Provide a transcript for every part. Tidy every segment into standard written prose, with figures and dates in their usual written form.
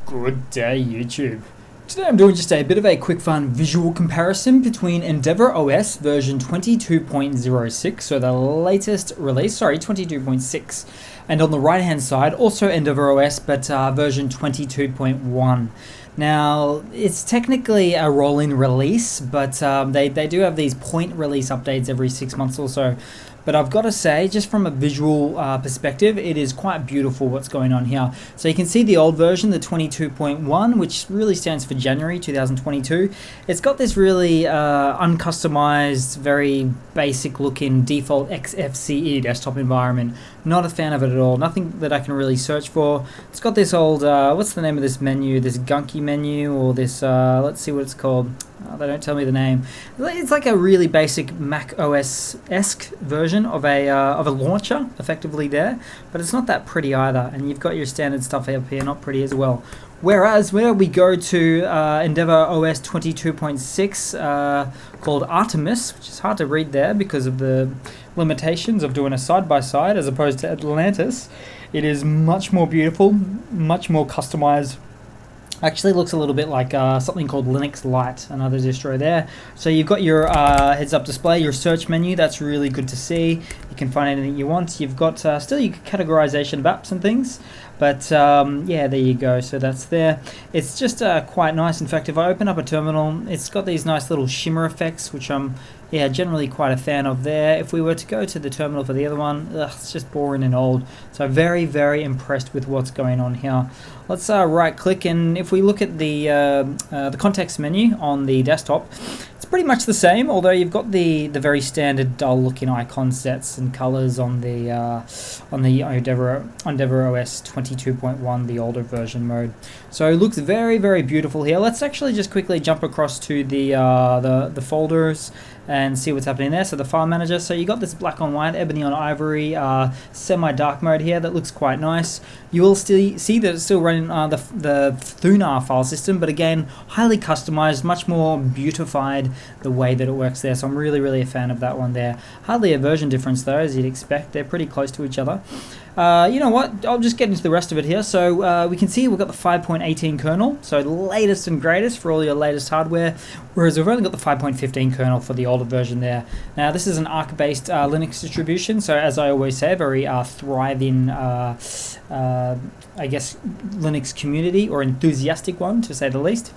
Good day, YouTube. Today I'm doing just a bit of a quick fun visual comparison between Endeavour OS version 22.06, so the latest release, 22.6, and on the right hand side also Endeavour OS but version 22.1. Now it's technically a rolling release, but they do have these point release updates every 6 months or so. But I've got to say, just from a visual perspective, it is quite beautiful what's going on here. So you can see the old version, the 22.1, which really stands for January 2022. It's got this really uncustomized, very basic looking default XFCE desktop environment. Not a fan of it at all. Nothing that I can really search for. It's got this old, what's the name of this menu? This gunky menu, or this, let's see what it's called. They don't tell me the name. It's like a really basic Mac OS-esque version of a launcher, effectively there, but it's not that pretty either. And you've got your standard stuff up here, not pretty as well. Whereas when we go to Endeavour OS 22.6 called Artemis, which is hard to read there because of the limitations of doing a side-by-side as opposed to Atlantis, it is much more beautiful, much more customized. Actually looks a little bit like something called Linux Lite, another distro there. So you've got your heads-up display, your search menu, that's really good to see. You can find anything you want. You've got still your categorization of apps and things, but yeah, there you go. So that's there. It's just quite nice. In fact, if I open up a terminal, it's got these nice little shimmer effects, which I'm generally quite a fan of there. If we were to go to the terminal for the other one, it's just boring and old. So very, very impressed with what's going on here. Let's right click, and if we look at the context menu on the desktop, it's pretty much the same, although you've got the very standard dull looking icon sets and colors on the Endeavour OS 22.1, the older version mode. So it looks very, very beautiful here. Let's actually just quickly jump across to the folders and see what's happening there. So the file manager, so you got this black on white, ebony on ivory, semi-dark mode here that looks quite nice. You will still see that it's still running the Thunar file system, but again, highly customized, much more beautified the way that it works there. So I'm really, really a fan of that one there. Hardly a version difference though, as you'd expect. They're pretty close to each other. You know what, I'll just get into the rest of it here. So we can see we've got the 5.18 kernel, so the latest and greatest for all your latest hardware, whereas we've only got the 5.15 kernel for the older version there. Now this is an Arc-based Linux distribution, so as I always say, a very thriving, I guess, Linux community, or enthusiastic one to say the least.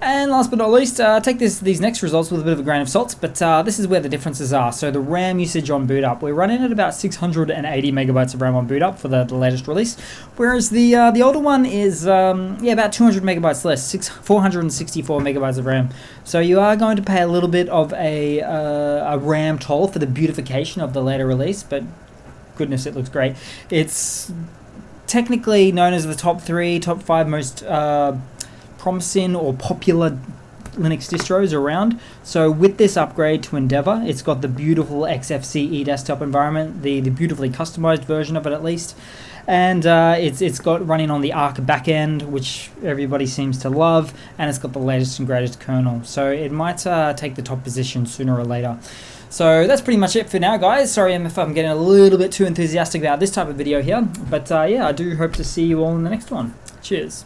And last but not least, take these next results with a bit of a grain of salt, but this is where the differences are. So the RAM usage on boot up, we're running at about 680 megabytes of RAM on boot up for the latest release, whereas the older one is about 200 megabytes less, 464 megabytes of RAM. So you are going to pay a little bit of a RAM toll for the beautification of the later release, but goodness, it looks great. It's technically known as the top 5 most promising or popular Linux distros around. So with this upgrade to Endeavour, it's got the beautiful XFCE desktop environment, the beautifully customized version of it at least, and it's got running on the Arc backend, which everybody seems to love, and it's got the latest and greatest kernel. So it might take the top position sooner or later. So that's pretty much it for now, guys. Sorry if I'm getting a little bit too enthusiastic about this type of video here, but yeah, I do hope to see you all in the next one. Cheers.